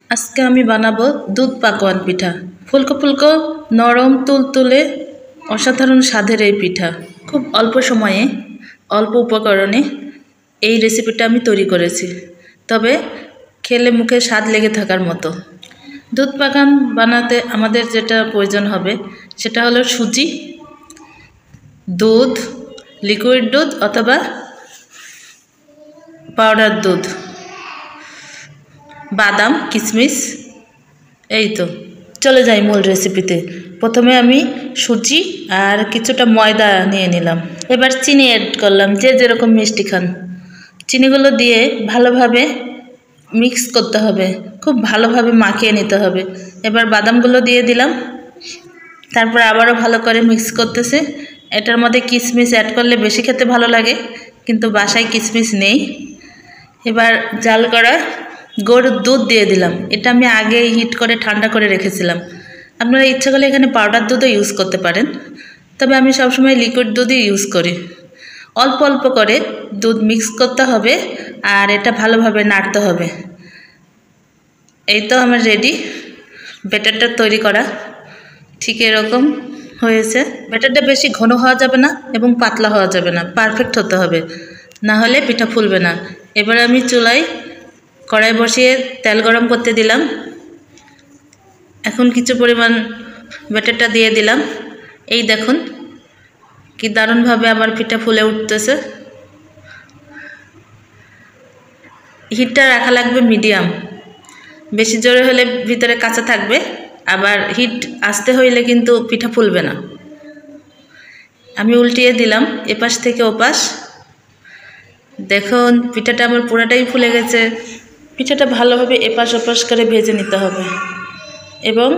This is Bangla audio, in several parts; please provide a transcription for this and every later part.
আজকে আমি বানাবো দুধ পাকোয়ান পিঠা। ফুলকো ফুলকো নরম তুলতুলে অসাধারণ স্বাদের এই পিঠা খুব অল্প সময়ে অল্প উপকরণে এই রেসিপিটা আমি তৈরি করেছি, তবে খেলে মুখে স্বাদ লেগে থাকার মতো। দুধ পাকান বানাতে আমাদের যেটা প্রয়োজন হবে সেটা হলো সুজি, দুধ, লিকুইড দুধ অথবা পাউডার দুধ, বাদাম, কিশমিশ। এই তো চলে যাই মূল রেসিপিতে। প্রথমে আমি সুজি আর কিছুটা ময়দা নিয়ে নিলাম। এবার চিনি অ্যাড করলাম, যে যেরকম মিষ্টি খান। চিনিগুলো দিয়ে ভালোভাবে মিক্স করতে হবে, খুব ভালোভাবে মাখিয়ে নিতে হবে। এবার বাদামগুলো দিয়ে দিলাম, তারপর আবারও ভালো করে মিক্স করতেছে। এটার মধ্যে কিশমিশ অ্যাড করলে বেশি খেতে ভালো লাগে, কিন্তু বাসায় কিশমিশ নেই। এবার জাল করা গরুর দুধ দিয়ে দিলাম। এটা আমি আগে হিট করে ঠান্ডা করে রেখেছিলাম। আপনারা ইচ্ছা করলে এখানে পাউডার দুধও ইউজ করতে পারেন, তবে আমি সবসময় লিকুইড দুধই ইউজ করি। অল্প অল্প করে দুধ মিক্স করতে হবে আর এটা ভালোভাবে নাড়তে হবে। এই তো আমার রেডি ব্যাটারটা তৈরি করা। ঠিক এরকম হয়েছে। ব্যাটারটা বেশি ঘন হওয়া যাবে না এবং পাতলা হওয়া যাবে না, পারফেক্ট হতে হবে, না হলে পিঠা ফুলবে না। এবার আমি চুলায় কড়াই বসিয়ে তেল গরম করতে দিলাম। এখন কিছু পরিমাণ ব্যাটারটা দিয়ে দিলাম। এই দেখুন কি দারুণভাবে আমার পিঠা ফুলে উঠতেছে। হিটটা রাখা লাগবে মিডিয়াম, বেশি জোরে হলে ভিতরে কাঁচা থাকবে, আবার হিট আসতে হইলে কিন্তু পিঠা ফুলবে না। আমি উল্টিয়ে দিলাম এপাশ থেকে ওপাশ। দেখুন পিঠাটা আমার পুরাটাই ফুলে গেছে। পিঠাটা ভালোভাবে এপাশ ওপাশ করে ভেজে নিতে হবে এবং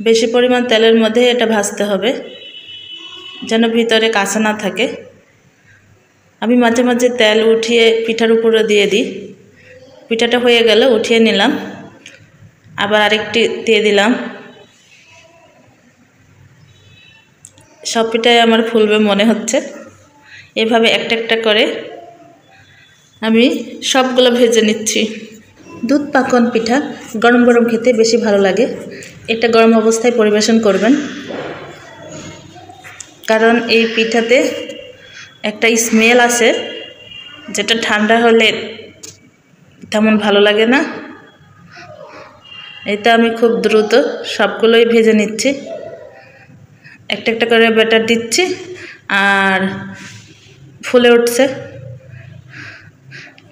বেশি পরিমাণ তেলের মধ্যে এটা ভাজতে হবে যেন ভিতরে কাঁচা না থাকে। আমি মাঝে মাঝে তেল উঠিয়ে পিঠার উপরে দিয়ে দিই। পিঠাটা হয়ে গেল, উঠিয়ে নিলাম, আবার আরেকটি দিয়ে দিলাম। সব পিঠাই আমার ফুলবে মনে হচ্ছে। এভাবে একটা একটা করে আমি সবগুলো ভেজে নিচ্ছি। দুধ পাকন পিঠা গরম গরম খেতে বেশি ভালো লাগে। এটা গরম অবস্থায় পরিবেশন করবেন, কারণ এই পিঠাতে একটা স্মেল আছে যেটা ঠান্ডা হলে তেমন ভালো লাগে না। এটা আমি খুব দ্রুত সবগুলোই ভেজে নিচ্ছি। একটা একটা করে ব্যাটার দিচ্ছি আর ফুলে উঠছে,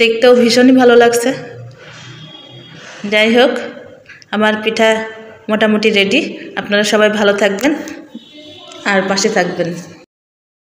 দেখতেও ভীষণই ভালো লাগছে। যাই হোক, আমার পিঠা মোটামুটি রেডি। আপনারা সবাই ভালো থাকবেন আর পাশে থাকবেন।